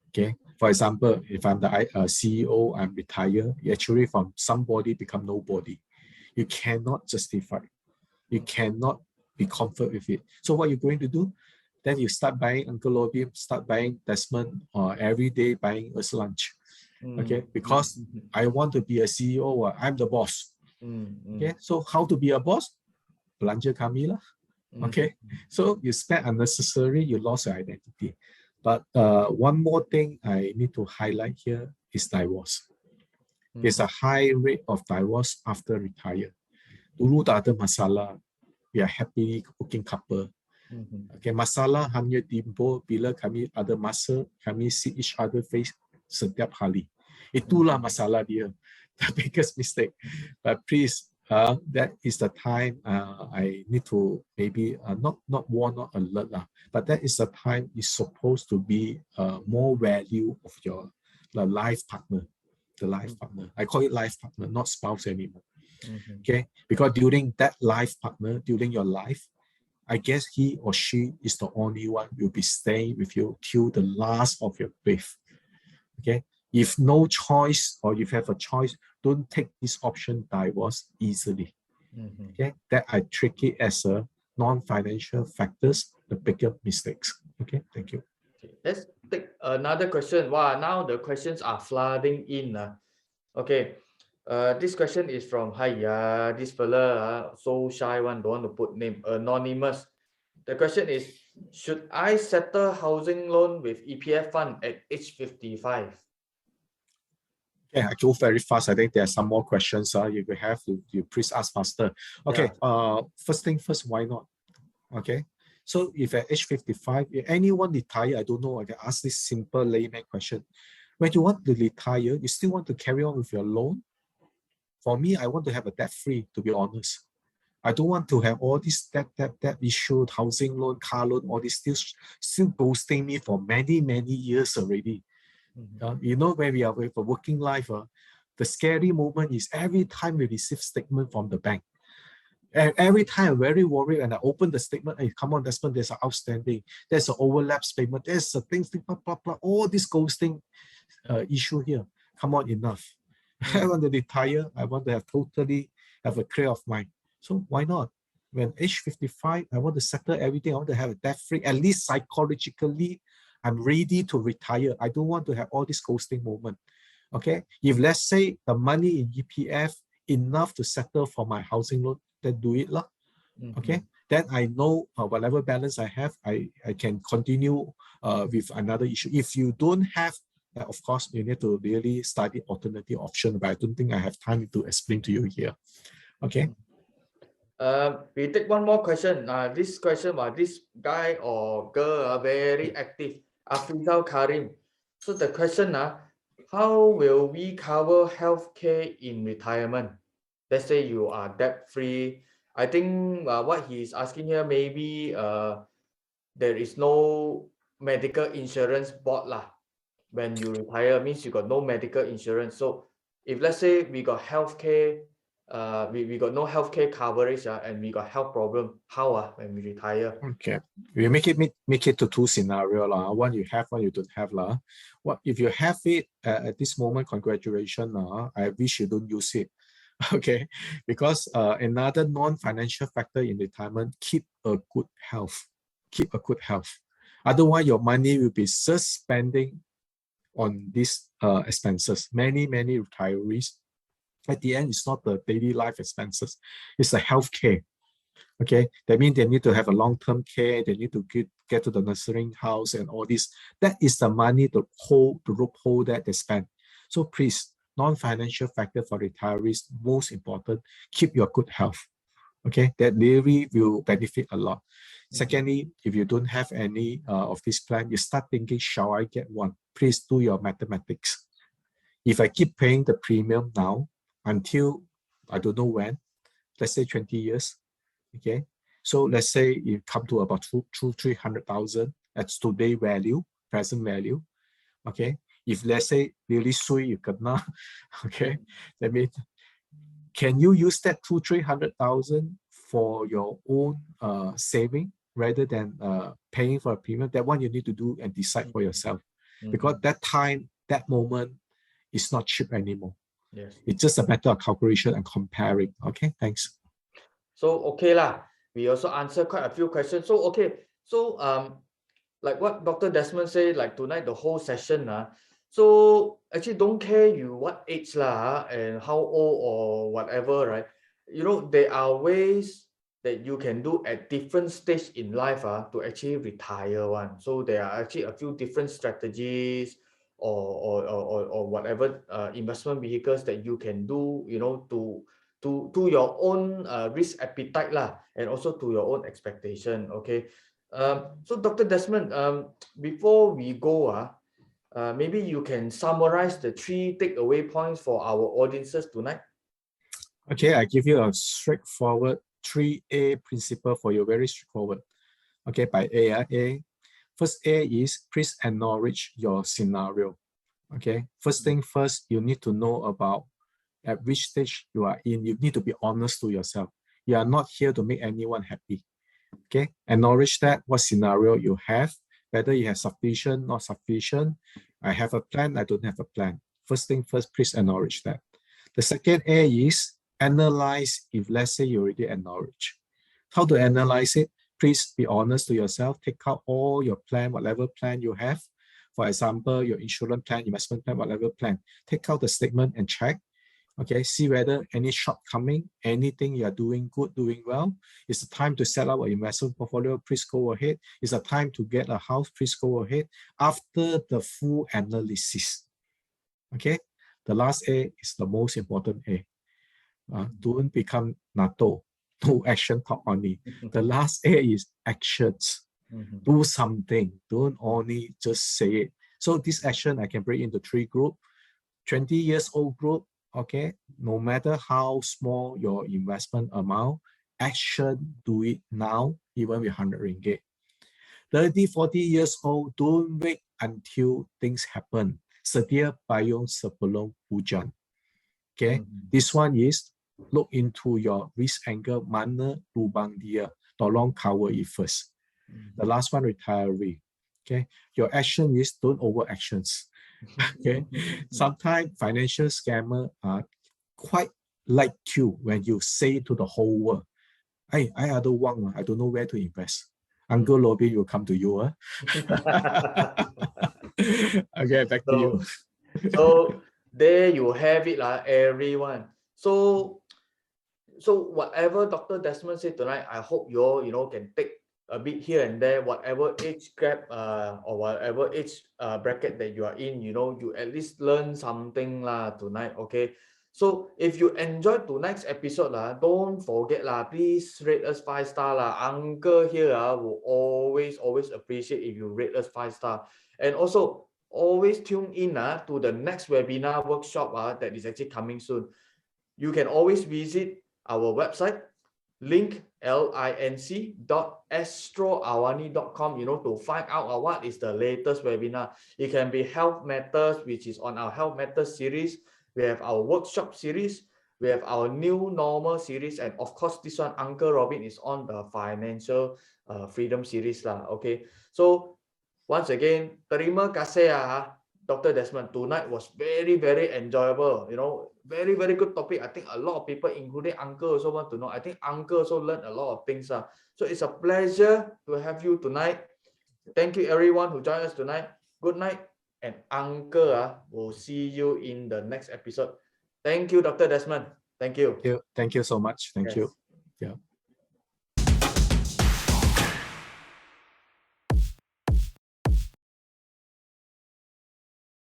Speaker 2: Okay, for example, if I'm the CEO, I'm retired, you actually from somebody become nobody. You cannot justify. You cannot be comfort with it. So what you're going to do? Then you start buying Uncle Lobby, start buying Desmond, or every day buying us lunch. Okay, because I want to be a CEO, I'm the boss. Okay, so how to be a boss? Belanja kami lah. Okay, so you spend unnecessary, you lost your identity. But one more thing I need to highlight here is divorce. There's a high rate of divorce after retire. Dulu tak ada masalah, we are happily working couple. Okay, masalah hanya timbul bila kami ada masa kami see each other face setiap hari. Itulah masalah dia, the biggest mistake. But please, that is the time I need to maybe not warn, not alert but that is the time is supposed to be more value of your life partner, the life partner. I call it life partner, not spouse anymore. Okay, because during that life partner, during your life, I guess he or she is the only one who will be staying with you till the last of your breath. Okay, if no choice or if you have a choice, don't take this option divorce easily. Okay, that I treat it as a non-financial factors, the bigger mistakes. Okay, thank you.
Speaker 3: Let's take another question. Wow, now the questions are flooding in. Okay, this question is from this fella, so shy one, don't want to put name, anonymous. The question is, should I settle housing loan with EPF fund at age 55?
Speaker 2: Yeah, I go very fast. I think there are some more questions. You will have to, you please ask faster. Okay, first thing first, why not? Okay, so if at age 55, if anyone retire, I don't know, I can ask this simple layman question. When you want to retire, you still want to carry on with your loan? For me, I want to have a debt-free, to be honest. I don't want to have all this debt issue, housing loan, car loan, all this still ghosting me for many, many years already. You know, when we are with a working life, the scary moment is every time we receive statement from the bank. And every time I'm very worried and I open the statement, hey, come on, Desmond, there's an outstanding, there's an overlaps payment, there's a thing, blah, blah, blah, all this ghosting issue here. Come on, enough. I want to retire. I want to have a clear of mind. So why not? When age 55, I want to settle everything. I want to have a debt-free. At least psychologically, I'm ready to retire. I don't want to have all this ghosting moment. Okay? If let's say the money in EPF enough to settle for my housing loan, then do it lah. Okay? Then I know whatever balance I have, I can continue with another issue. If you don't have, of course, you need to really study alternative option, but I don't think I have time to explain to you here. Okay?
Speaker 3: We take one more question. This question, this guy or girl are very active. Afrizal Karim. So the question, how will we cover healthcare in retirement? Let's say you are debt-free. I think what he's asking here, maybe there is no medical insurance board lah. When you retire, means you got no medical insurance. So if let's say we got healthcare, we got no healthcare coverage and we got health problem, how when we retire?
Speaker 2: Okay, we make it to two scenario lah. One you have, one you don't have lah. What if you have it at this moment? Congratulations I wish you don't use it. Okay, because another non-financial factor in retirement, keep a good health. Keep a good health. Otherwise, your money will be just spending on these expenses. Many retirees At the end, it's not the daily life expenses, it's the healthcare. Okay, that means they need to have a long-term care, they need to get to the nursing house and all this. That is the money, the loophole that they spend. So please, non-financial factor for retirees, most important, keep your good health. Okay, that really will benefit a lot. Secondly, if you don't have any of this plan, you start thinking, shall I get one? Please do your mathematics. If I keep paying the premium now until I don't know when, let's say 20 years, okay? So let's say you come to about 300,000, that's today value, present value, okay? If let's say really sui you kena, okay, that means can you use that 300,000 for your own saving rather than paying for a premium? That one you need to do and decide for yourself, because that time, that moment is not cheap anymore.
Speaker 3: Yes.
Speaker 2: It's just a matter of calculation and comparing. Okay, thanks.
Speaker 3: So okay lah, we also answered quite a few questions. So okay, so like what Dr. Desmond said, like tonight the whole session so actually don't care you what age lah and how old or whatever, right? You know, there are ways that you can do at different stage in life to actually retire one. So there are actually a few different strategies or whatever investment vehicles that you can do, you know, to your own risk appetite lah, and also to your own expectation. Okay. So Dr. Desmond, before we go, maybe you can summarize the 3 takeaway points for our audiences tonight.
Speaker 2: Okay, I give you a straightforward 3A principle for you, very straightforward. Okay, by A. First A is please acknowledge your scenario. Okay, first thing first, you need to know about at which stage you are in. You need to be honest to yourself. You are not here to make anyone happy. Okay, acknowledge that, what scenario you have, whether you have sufficient, not sufficient. I have a plan, I don't have a plan. First thing first, please acknowledge that. The second A is analyze. If let's say you already acknowledge, how to analyze it? Please be honest to yourself. Take out all your plan, whatever plan you have. For example, your insurance plan, investment plan, whatever plan. Take out the statement and check. Okay, see whether any shortcoming, anything you are doing good, doing well. It's the time to set up an investment portfolio, please go ahead. It's the time to get a house, please go ahead. After the full analysis. Okay, the last A is the most important A. Don't become NATO. No action talk only. The last A is actions. Do something. Don't only just say it. So this action I can break into 3 groups. 20 years old group, okay, no matter how small your investment amount, action, do it now, even with 100 ringgit. 30, 40 years old, don't wait until things happen. Sedia payung sebelum hujan. Okay, this one is look into your risk angle, mana lubang dia, tolong cover it first. The last one, retiree. Okay, your action is don't over actions. Okay, sometimes financial scammer are quite like you when you say to the whole world, I ada wang, I don't know where to invest. Uncle Lobby will come to you. Okay, back to you.
Speaker 3: So there you have it, everyone. So whatever Dr. Desmond said tonight, I hope you all, you know, can take a bit here and there, whatever age gap or whatever age bracket that you are in, you know, you at least learn something tonight. Okay, so if you enjoyed tonight's episode don't forget please rate us 5 star Uncle here will always appreciate if you rate us 5 star, and also always tune in to the next webinar workshop that is actually coming soon. You can always visit our website, linc.astroawani.com, you know, to find out what is the latest webinar. It can be Health Matters, which is on our Health Matters series. We have our workshop series. We have our new normal series. And of course, this one, Uncle Robin, is on the financial freedom series. Okay, so once again, terima kasih Dr. Desmond. Tonight was very, very enjoyable. You know, very, very good topic. I think a lot of people, including Uncle, also want to know. I think Uncle also learned a lot of things. So it's a pleasure to have you tonight. Thank you, everyone who joined us tonight. Good night. And Uncle will see you in the next episode. Thank you, Dr. Desmond. Thank you.
Speaker 2: Thank you so much. Thank you.
Speaker 3: Yes.
Speaker 2: Yeah.